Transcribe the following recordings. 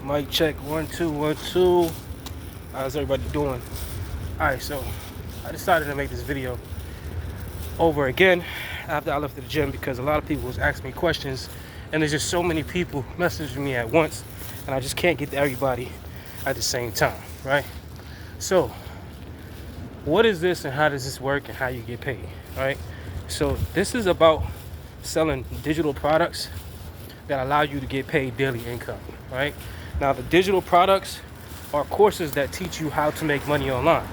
Mic check, 1 2 1 2. How's everybody doing? Alright, so I decided to make this video over again after I left the gym because a lot of people was asking me questions, and there's just so many people messaging me at once, and I just can't get to everybody at the same time, right? So, what is this and how does this work and how you get paid, right? So this is about selling digital products that allow you to get paid daily income, right? Now, the digital products are courses that teach you how to make money online.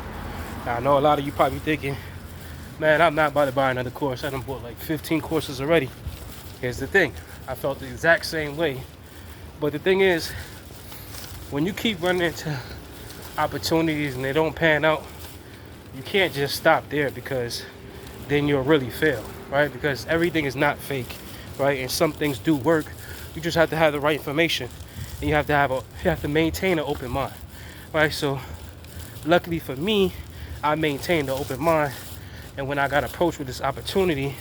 Now, I know a lot of you probably thinking, man, I'm not about to buy another course. I done bought like 15 courses already. Here's the thing. I felt the exact same way. But the thing is, when you keep running into opportunities and they don't pan out, you can't just stop there, because then you'll really fail, right? Because everything is not fake, right? And some things do work. You just have to have the right information, and you have to maintain an open mind, right? So luckily for me, I maintained an open mind, and when I got approached with this opportunity,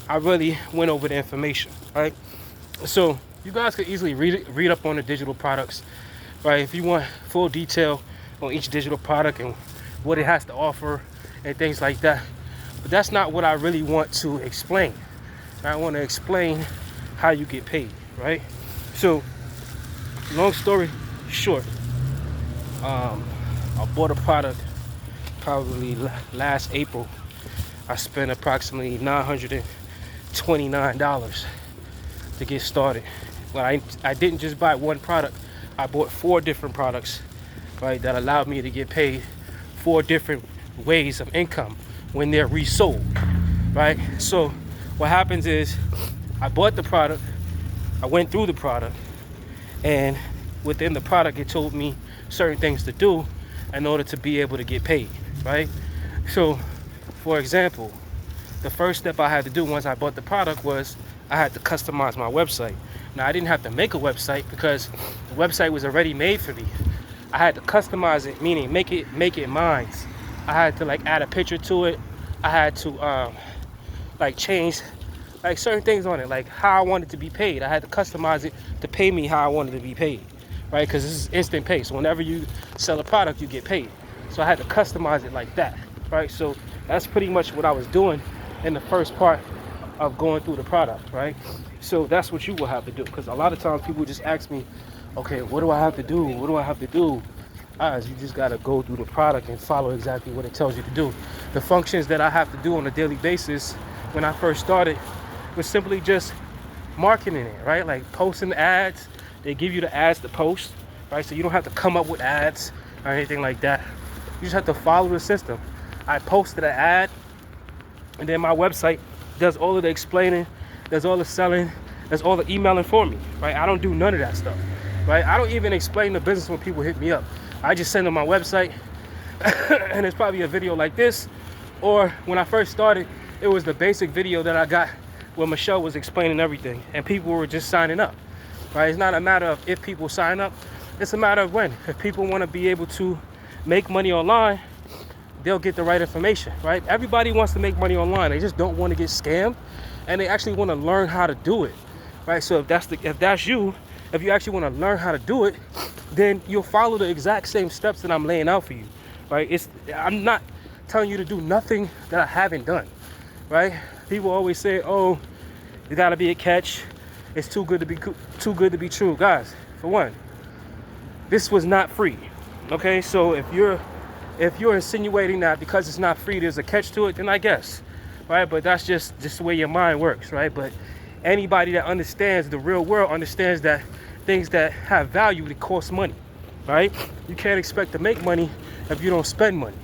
I really went over the information, right? So you guys could easily read up on the digital products, right? If you want full detail on each digital product and what it has to offer and things like that. But that's not what I really want to explain. I want to explain how you get paid, right? So, long story short, I bought a product probably last April. I spent approximately $929 to get started. Well, I didn't just buy one product. I bought 4 different products, right, that allowed me to get paid 4 different ways of income when they're resold, right? So what happens is, I bought the product, I went through the product, and within the product it told me certain things to do in order to be able to get paid, right? So for example, the first step I had to do once I bought the product was I had to customize my website. Now, I didn't have to make a website because the website was already made for me. I had to customize it, meaning make it mine. I had to add a picture to it. I had to change certain things on it, like how I wanted to be paid. I had to customize it to pay me how I wanted to be paid, right? Because this is instant pay. So whenever you sell a product, you get paid. So I had to customize it like that, right? So that's pretty much what I was doing in the first part of going through the product, right? So that's what you will have to do, because a lot of times people just ask me, okay, what do I have to do? What do I have to do? Guys, you just got to go through the product and follow exactly what it tells you to do. The functions that I have to do on a daily basis when I first started was simply just marketing it, right? Like posting ads. They give you the ads to post, right? So you don't have to come up with ads or anything like that. You just have to follow the system. I posted an ad, and then my website does all of the explaining, does all the selling, does all the emailing for me, right? I don't do none of that stuff, right? I don't even explain the business when people hit me up. I just send them my website, and it's probably a video like this, or when I first started, it was the basic video that I got where Michelle was explaining everything, and people were just signing up, right? It's not a matter of if people sign up, it's a matter of when. If people want to be able to make money online, they'll get the right information, right? Everybody wants to make money online. They just don't want to get scammed, and they actually want to learn how to do it, right? So if that's you, if you actually want to learn how to do it, then you'll follow the exact same steps that I'm laying out for you, right? I'm not telling you to do nothing that I haven't done, right? People always say, oh, you gotta be a catch. It's too good to be true. Guys, for one, this was not free, okay? So if you're insinuating that because it's not free, there's a catch to it, then I guess, right? But that's just the way your mind works, right? But anybody that understands the real world understands that things that have value, they cost money, right? You can't expect to make money if you don't spend money,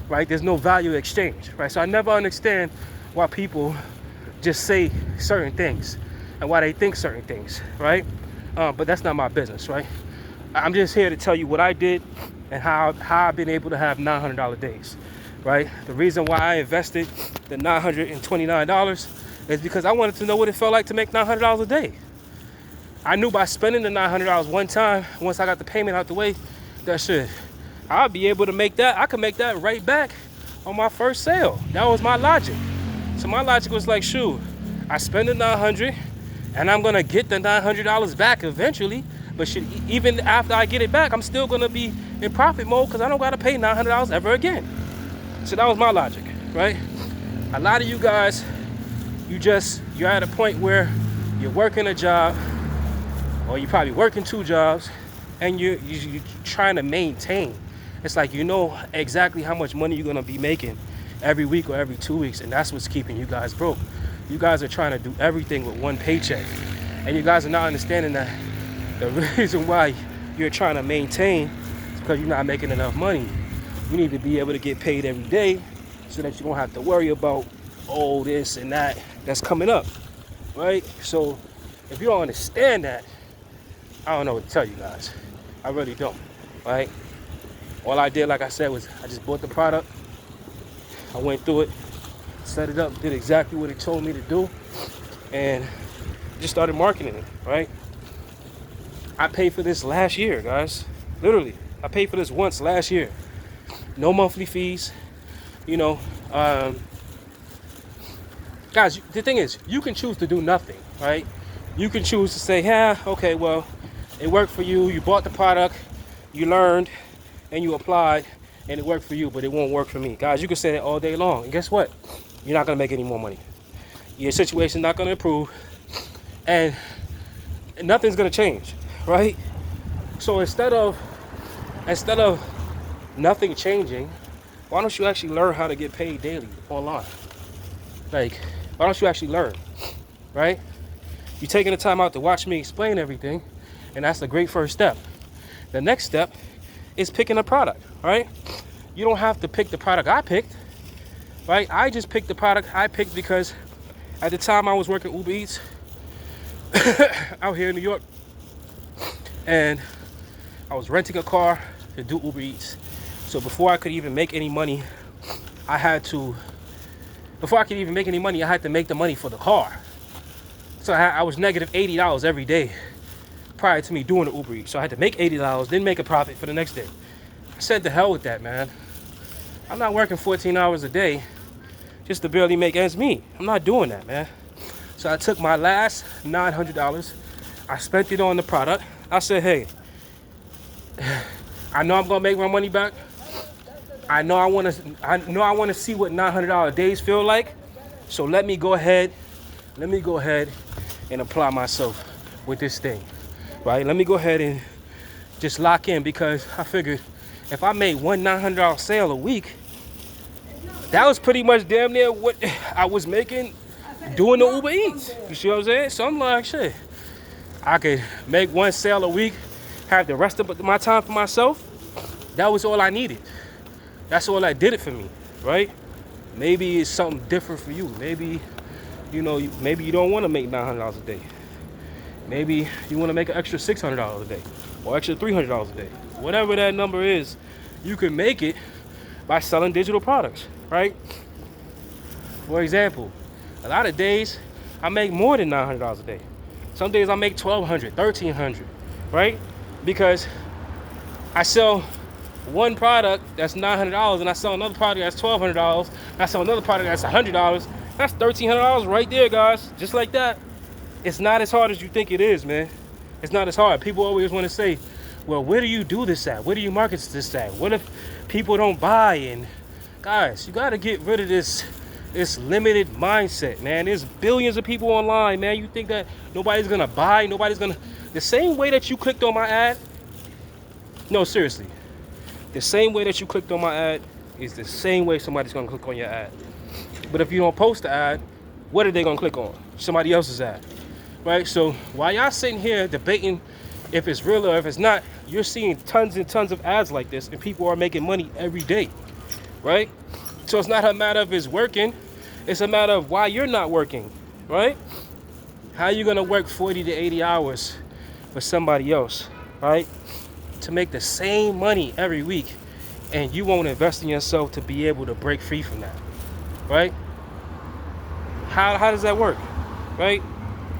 right? There's no value exchange, right? So I never understand why people just say certain things and why they think certain things, right? But that's not my business, right? I'm just here to tell you what I did and how I've been able to have $900 days, right? The reason why I invested the $929 is because I wanted to know what it felt like to make $900 a day. I knew by spending the $900 one time, once I got the payment out the way, that shit, I'll be able to make that. I could make that right back on my first sale. That was my logic. So my logic was like, shoot, I spend the $900 and I'm gonna get the $900 back eventually. But shit, even after I get it back, I'm still gonna be in profit mode because I don't gotta pay $900 ever again. So that was my logic, right? A lot of you guys, you're at a point where you're working a job, or you're probably working 2 jobs, and you're trying to maintain. It's like you know exactly how much money you're gonna be making every week or every 2 weeks, and that's what's keeping you guys broke. You guys are trying to do everything with one paycheck, and you guys are not understanding that the reason why you're trying to maintain is because you're not making enough money. You need to be able to get paid every day so that you don't have to worry about this and that's coming up, right? So if you don't understand that, I don't know what to tell you guys. I really don't, right? All I did, like I said, was I just bought the product. I went through it, set it up, did exactly what it told me to do, and just started marketing it, right? I paid for this last year, guys. Literally, I paid for this once last year. No monthly fees, you know. Guys, the thing is, you can choose to do nothing, right? You can choose to say, yeah, okay, well, it worked for you. You bought the product, you learned, and you applied, and it worked for you, but it won't work for me. Guys, you can say that all day long, and guess what? You're not gonna make any more money. Your situation's not gonna improve, and nothing's gonna change, right? So instead of nothing changing, why don't you actually learn how to get paid daily online? Like, why don't you actually learn, right? You're taking the time out to watch me explain everything, and that's a great first step. The next step is picking a product, right? You don't have to pick the product I picked, right? I just picked the product I picked because at the time I was working Uber Eats out here in New York, and I was renting a car to do Uber Eats. So before I could even make any money, I had to make the money for the car. So I was negative $80 every day prior to me doing the Uber Eats. So I had to make $80, then make a profit for the next day. I said, the hell with that, man. I'm not working 14 hours a day just to barely make ends meet. I'm not doing that, man. So I took my last $900, I spent it on the product. I said, hey, I know I'm gonna make my money back. I know I wanna see what $900 days feel like. So let me go ahead and apply myself with this thing, right? Let me go ahead and just lock in, because I figured if I made one $900 sale a week, that was pretty much damn near what I was making doing the Uber Eats. You see what I'm saying? So I'm like, shit, I could make one sale a week, have the rest of my time for myself. That was all I needed. That's all that did it for me, right? Maybe it's something different for you. Maybe, maybe you don't want to make $900 a day. Maybe you want to make an extra $600 a day or extra $300 a day. Whatever that number is, you can make it by selling digital products, right? For example, a lot of days I make more than $900 a day. Some days I make $1,200, $1,300, right? Because I sell one product that's $900, and I sell another product that's $1,200. I sell another product that's $100. That's $1,300 right there, guys. Just like that. It's not as hard as you think it is, man. It's not as hard. People always want to say, well, where do you do this at? Where do you market this at? What if people don't buy? And guys, you got to get rid of this limited mindset, man. There's billions of people online, man. You think that nobody's gonna buy? The same way that you clicked on my ad, no, seriously, the same way that you clicked on my ad is the same way somebody's gonna click on your ad. But if you don't post the ad, what are they gonna click on? Somebody else's ad, right? So while y'all sitting here debating if it's real or if it's not, you're seeing tons and tons of ads like this, and people are making money every day, right? So it's not a matter of it's working, it's a matter of why you're not working, right? How you gonna work 40 to 80 hours for somebody else, right? To make the same money every week, and you won't invest in yourself to be able to break free from that, right? How does that work, right?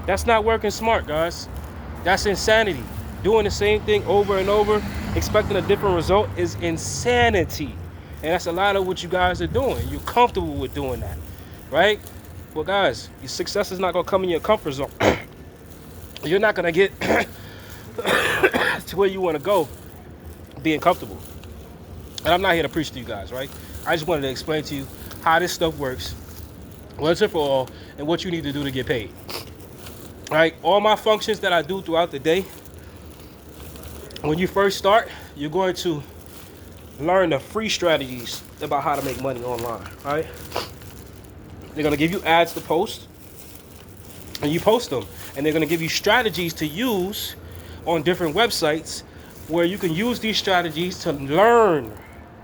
That's not working smart, guys. That's insanity. Doing the same thing over and over, expecting a different result, is insanity. And that's a lot of what you guys are doing. You're comfortable with doing that, right? Well, guys, your success is not going to come in your comfort zone. You're not going to get to where you want to go, being comfortable. And I'm not here to preach to you guys, right? I just wanted to explain to you how this stuff works, once and for all, and what you need to do to get paid. All right, all my functions that I do throughout the day, when you first start, you're going to learn the free strategies about how to make money online, right? They're going to give you ads to post, and you post them. And they're going to give you strategies to use on different websites where you can use these strategies to learn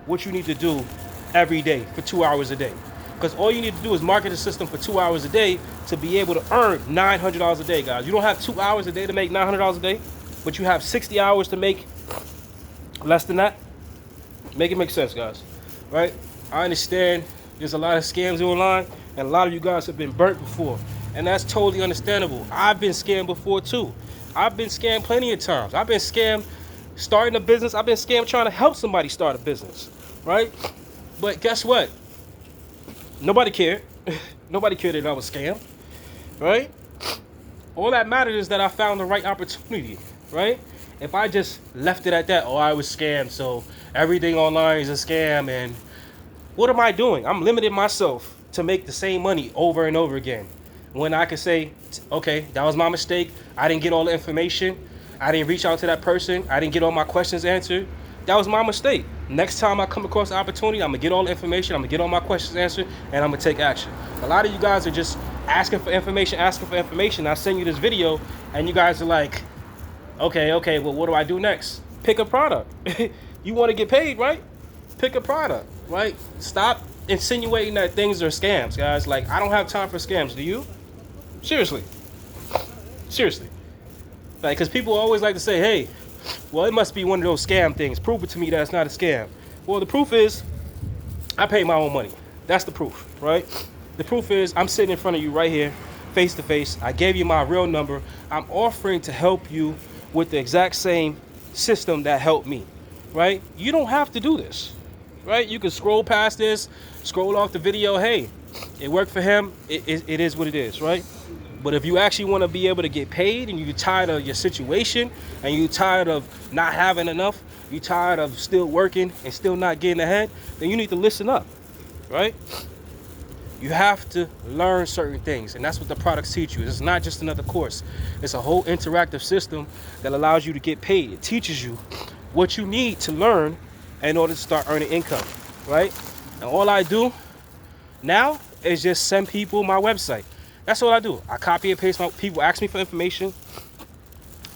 what you need to do every day for 2 hours a day. Because all you need to do is market a system for 2 hours a day to be able to earn $900 a day, guys. You don't have 2 hours a day to make $900 a day, but you have 60 hours to make less than that. Make it make sense, guys, right? I understand there's a lot of scams online, and a lot of you guys have been burnt before, and that's totally understandable. I've been scammed before too. I've been scammed plenty of times. I've been scammed starting a business. I've been scammed trying to help somebody start a business, right? But guess what? Nobody cared. Nobody cared that I was scammed, right? All that mattered is that I found the right opportunity, right? If I just left it at that, oh, I was scammed, so everything online is a scam, and what am I doing? I'm limiting myself to make the same money over and over again. When I could say, okay, that was my mistake. I didn't get all the information. I didn't reach out to that person. I didn't get all my questions answered. That was my mistake. Next time I come across an opportunity, I'm gonna get all the information, I'm gonna get all my questions answered, and I'm gonna take action. A lot of you guys are just asking for information. I send you this video, and you guys are like, okay, well, what do I do next? Pick a product. You want to get paid, right? Pick a product, right? Stop insinuating that things are scams, guys. Like, I don't have time for scams. Do you? Seriously. Like, because people always like to say, hey, well, it must be one of those scam things. Prove it to me that it's not a scam. Well, the proof is I pay my own money. That's the proof, right? The proof is I'm sitting in front of you right here, face to face. I gave you my real number. I'm offering to help you with the exact same system that helped me, right? You don't have to do this, right? You can scroll past this, scroll off the video. Hey, it worked for him. It is what it is, right? But if you actually want to be able to get paid, and you're tired of your situation, and you're tired of not having enough, you're tired of still working and still not getting ahead, then you need to listen up, right? You have to learn certain things, and that's what the products teach you. It's not just another course. It's a whole interactive system that allows you to get paid. It teaches you what you need to learn in order to start earning income, right? And all I do now is just send people my website. That's all I do. I copy and paste. People ask me for information,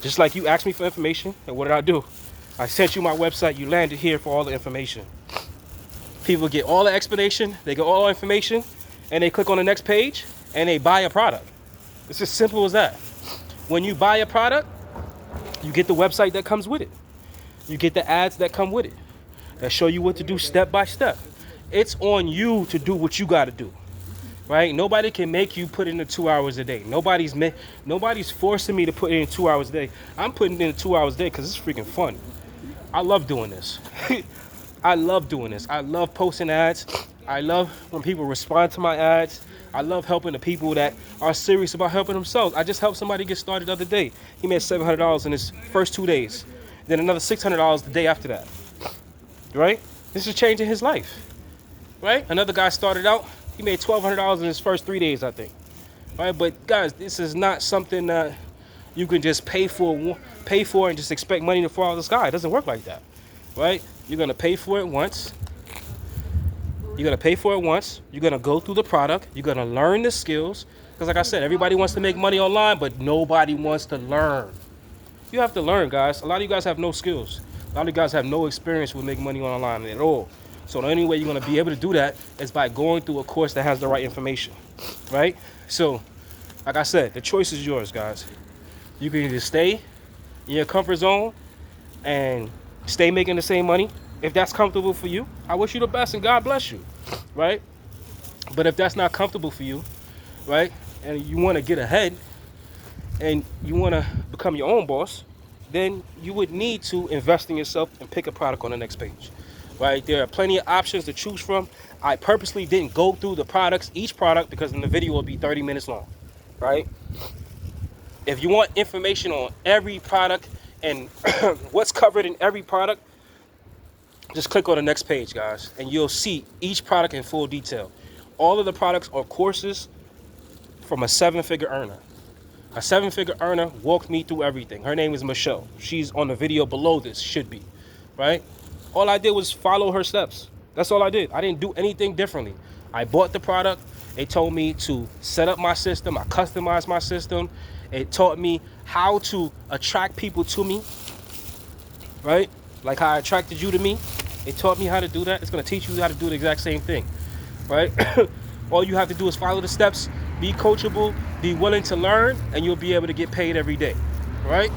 just like you asked me for information. And what did I do? I sent you my website. You landed here for all the information. People get all the explanation. They get all the information. And they click on the next page and they buy a product. It's as simple as that. When you buy a product, you get the website that comes with it. You get the ads that come with it that show you what to do step by step. It's on you to do what you got to do, right? Nobody can make you put in the 2 hours a day. Nobody's forcing me to put in 2 hours a day. I'm putting in 2 hours a day because it's freaking fun. I love doing this. I love doing this. I love posting ads. I love when people respond to my ads. I love helping the people that are serious about helping themselves. I just helped somebody get started the other day. He made $700 in his first 2 days. Then another $600 the day after that. Right? This is changing his life. Right? Another guy started out. He made $1,200 in his first 3 days, I think. Right? But guys, this is not something that you can just pay for and just expect money to fall out of the sky. It doesn't work like that. Right? You're going to pay for it once. You're going to pay for it once. You're going to go through the product. You're going to learn the skills. Because like I said, everybody wants to make money online, but nobody wants to learn. You have to learn, guys. A lot of you guys have no skills. A lot of you guys have no experience with making money online at all. So the only way you're going to be able to do that is by going through a course that has the right information, right? So, like I said, the choice is yours, guys. You can either stay in your comfort zone and stay making the same money. If that's comfortable for you, I wish you the best and God bless you, right? But if that's not comfortable for you, right, and you want to get ahead and you want to become your own boss, then you would need to invest in yourself and pick a product on the next page, right? There are plenty of options to choose from. I purposely didn't go through the products, each product, because then the video will be 30 minutes long, right? If you want information on every product and what's covered in every product, just click on the next page, guys, and you'll see each product in full detail. All of the products are courses from a 7-figure earner. A 7-figure earner walked me through everything. Her name is Michelle. She's on the video below this, should be, right? All I did was follow her steps. That's all I did. I didn't do anything differently. I bought the product. They told me to set up my system. I customized my system. It taught me how to attract people to me, right? Like how I attracted you to me. It taught me how to do that. It's going to teach you how to do the exact same thing, right? All you have to do is follow the steps, be coachable, be willing to learn, and you'll be able to get paid every day, right?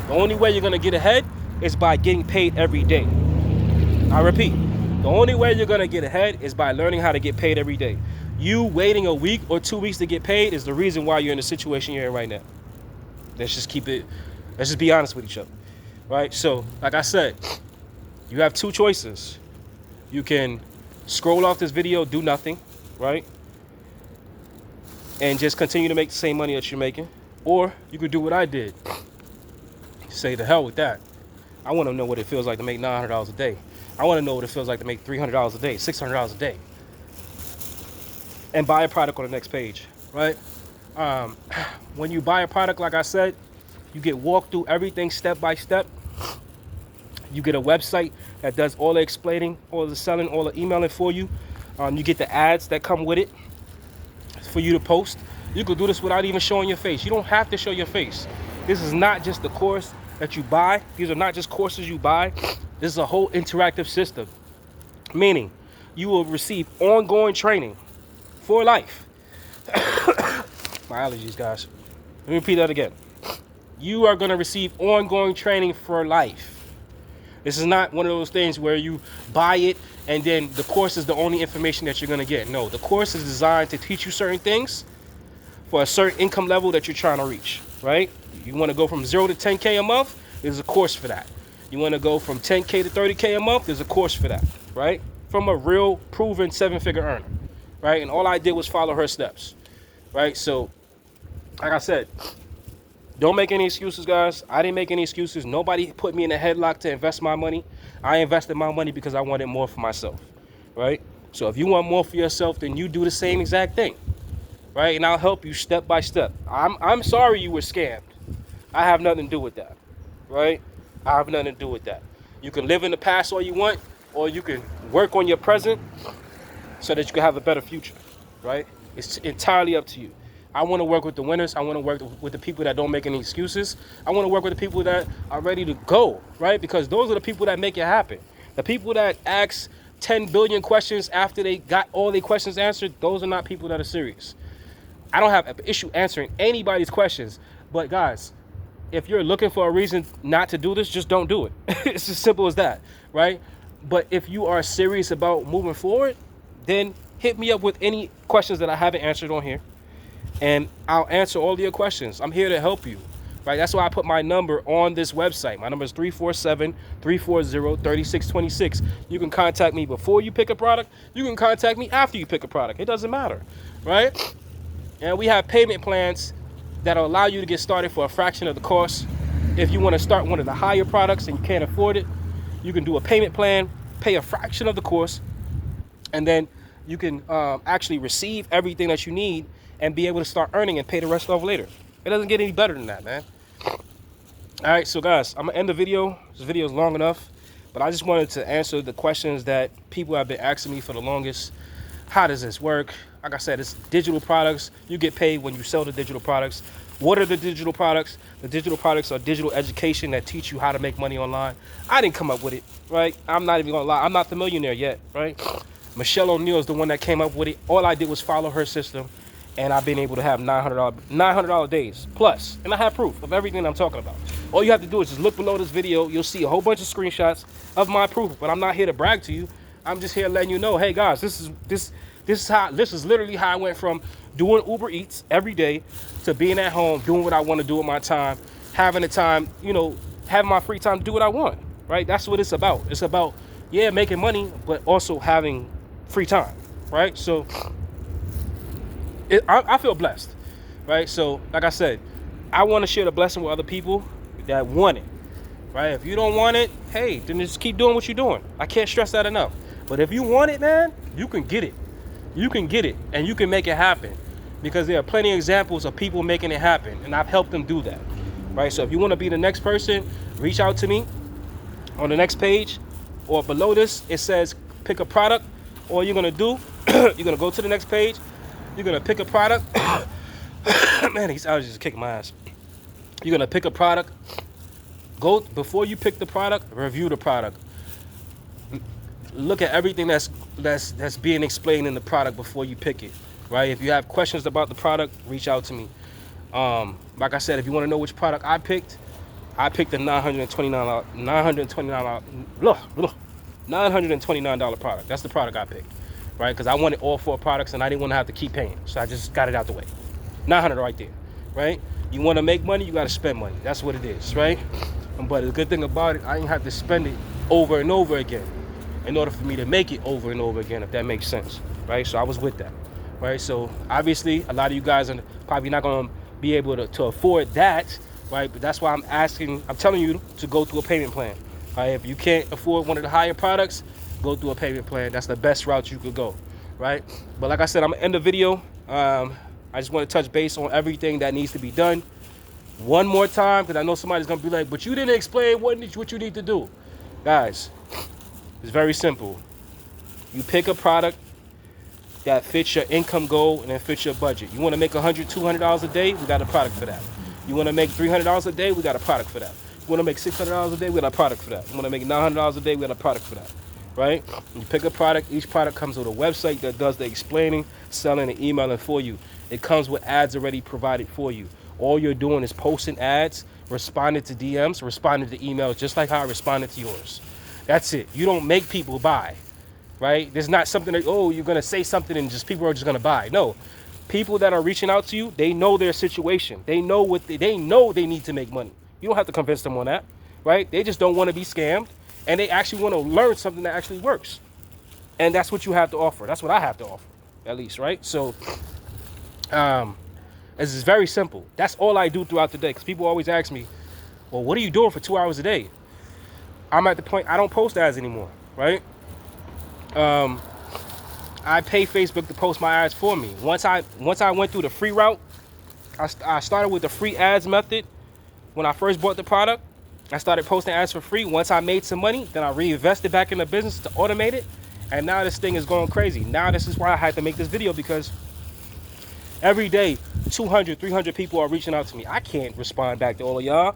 The only way you're going to get ahead is by getting paid every day. I repeat, the only way you're going to get ahead is by learning how to get paid every day. You waiting a week or 2 weeks to get paid is the reason why you're in the situation you're in right now. Let's just be honest with each other, right? So, like I said, you have two choices. You can scroll off this video, do nothing, right? And just continue to make the same money that you're making. Or you could do what I did. Say the hell with that. I want to know what it feels like to make $900 a day. I want to know what it feels like to make $300 a day, $600 a day. And buy a product on the next page, right? When you buy a product, like I said, you get walked through everything step by step. You get a website that does all the explaining, all the selling, all the emailing for you. You get the ads that come with it for you to post. You could do this without even showing your face. You don't have to show your face. This is not just the course that you buy. These are not just courses you buy. This is a whole interactive system, meaning you will receive ongoing training for life. My allergies, guys. Let me repeat that again. You are going to receive ongoing training for life. This is not one of those things where you buy it and then the course is the only information that you're going to get. No, the course is designed to teach you certain things for a certain income level that you're trying to reach, right? You want to go from 0 to 10K a month, there's a course for that. You want to go from 10K to 30K a month, there's a course for that, right? From a real proven 7-figure earner, right? And all I did was follow her steps, right? So, like I said, don't make any excuses, guys. I didn't make any excuses. Nobody put me in a headlock to invest my money. I invested my money because I wanted more for myself, right? So if you want more for yourself, then you do the same exact thing, right? And I'll help you step by step. I'm sorry you were scammed. I have nothing to do with that, right? I have nothing to do with that. You can live in the past all you want, or you can work on your present so that you can have a better future, right? It's entirely up to you. I want to work with the winners. I want to work with the people that don't make any excuses. I want to work with the people that are ready to go, right? Because those are the people that make it happen. The people that ask 10 billion questions after they got all their questions answered, those are not people that are serious. I don't have an issue answering anybody's questions. But guys, if you're looking for a reason not to do this, just don't do it. It's as simple as that, right? But if you are serious about moving forward, then hit me up with any questions that I haven't answered on here. And I'll answer all of your questions. I'm here to help you, right? That's why I put my number on this website. My number is 347-340-3626. You can contact me before you pick a product. You can contact me after you pick a product. It doesn't matter, right? And we have payment plans that'll allow you to get started for a fraction of the cost. If you want to start one of the higher products and you can't afford it, you can do a payment plan, pay a fraction of the cost, and then you can actually receive everything that you need and be able to start earning and pay the rest off later. It doesn't get any better than that, man. All right, so guys, I'm gonna end the video. This video is long enough, but I just wanted to answer the questions that people have been asking me for the longest. How does this work? Like I said, it's digital products. You get paid when you sell the digital products. What are the digital products? The digital products are digital education that teach you how to make money online. I didn't come up with it, right? I'm not even gonna lie. I'm not the millionaire yet, right? Michelle O'Neill is the one that came up with it. All I did was follow her system. And I've been able to have $900 days plus. And I have proof of everything I'm talking about. All you have to do is just look below this video. You'll see a whole bunch of screenshots of my proof. But I'm not here to brag to you. I'm just here letting you know, hey guys, this is literally how I went from doing Uber Eats every day to being at home, doing what I want to do with my time, having the time, having my free time to do what I want. Right? That's what it's about. It's about, yeah, making money, but also having free time. Right? So I feel blessed, right? So, like I said, I want to share the blessing with other people that want it, right? If you don't want it, hey, then just keep doing what you're doing. I can't stress that enough. But if you want it, man, you can get it. You can get it, and you can make it happen, because there are plenty of examples of people making it happen, and I've helped them do that, right? So if you want to be the next person, reach out to me on the next page, or below this, it says pick a product. All you're gonna do, you're gonna go to the next page, you're gonna pick a product. Man, these allergies just kicking my ass. You're gonna pick a product. Go before you pick the product, review the product. Look at everything that's being explained in the product before you pick it, right? If you have questions about the product, reach out to me. Like I said, if you want to know which product I picked the $929 product. That's the product I picked, right? Because I wanted all 4 products and I didn't want to have to keep paying, so I just got it out the way. $900 right there, right? You want to make money, you got to spend money. That's what it is, right? But the good thing about it, I didn't have to spend it over and over again in order for me to make it over and over again, if that makes sense, right? So I was with that, right? So obviously, a lot of you guys are probably not going to be able to afford that, right? But that's why I'm telling you to go through a payment plan, right? If you can't afford one of the higher products, go through a payment plan. That's the best route you could go, right? But like I said, I'm going to end the video. I just want to touch base on everything that needs to be done one more time, because I know somebody's going to be like, but you didn't explain what you need to do. Guys, it's very simple. You pick a product that fits your income goal and then fits your budget. You want to make $100, $200 a day? We got a product for that. You want to make $300 a day? We got a product for that. You want to make $600 a day? We got a product for that. You want to make $900 a day? We got a product for that, right? You pick a product. Each product comes with a website that does the explaining, selling, and emailing for you. It comes with ads already provided for you. All you're doing is posting ads, responding to DMs, responding to emails, just like how I responded to yours. That's it. You don't make people buy, right? There's not something that, oh, you're going to say something and just people are just going to buy. No. People that are reaching out to you, they know their situation. They know they know they need to make money. You don't have to convince them on that, right? They just don't want to be scammed, and they actually want to learn something that actually works. And that's what you have to offer. That's what I have to offer, at least, right? So this is very simple. That's all I do throughout the day, because people always ask me, well, what are you doing for 2 hours a day? I'm at the point I don't post ads anymore, right? I pay Facebook to post my ads for me. Once I went through the free route, I started with the free ads method. When I first bought the product, I started posting ads for free. Once I made some money, then I reinvested back in the business to automate it. And now this thing is going crazy. Now this is why I had to make this video, because every day 200, 300 people are reaching out to me. I can't respond back to all of y'all.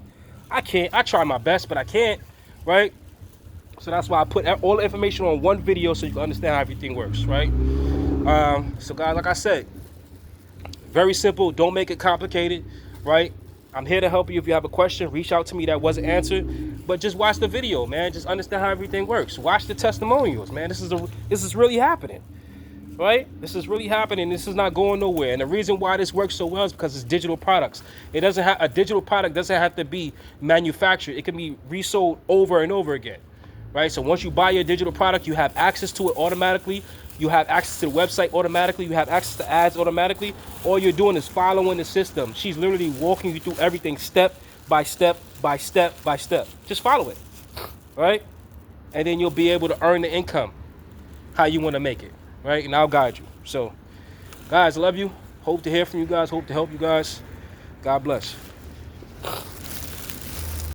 I can't. I try my best, but I can't, right? So that's why I put all the information on one video so you can understand how everything works, right? So guys, like I said, very simple. Don't make it complicated, right? I'm here to help you. If you have a question, reach out to me that wasn't answered. But just watch the video, man. Just understand how everything works. Watch the testimonials, man. This is really happening, right? This is really happening. This is not going nowhere. And the reason why this works so well is because it's digital products. It doesn't have a digital product doesn't have to be manufactured. It can be resold over and over again, right? So once you buy your digital product, you have access to it automatically. You have access to the website automatically. You have access to ads automatically. All you're doing is following the system. She's literally walking you through everything step by step by step by step. Just follow it, right? And then you'll be able to earn the income how you want to make it, right? And I'll guide you. So, guys, I love you. Hope to hear from you guys. Hope to help you guys. God bless.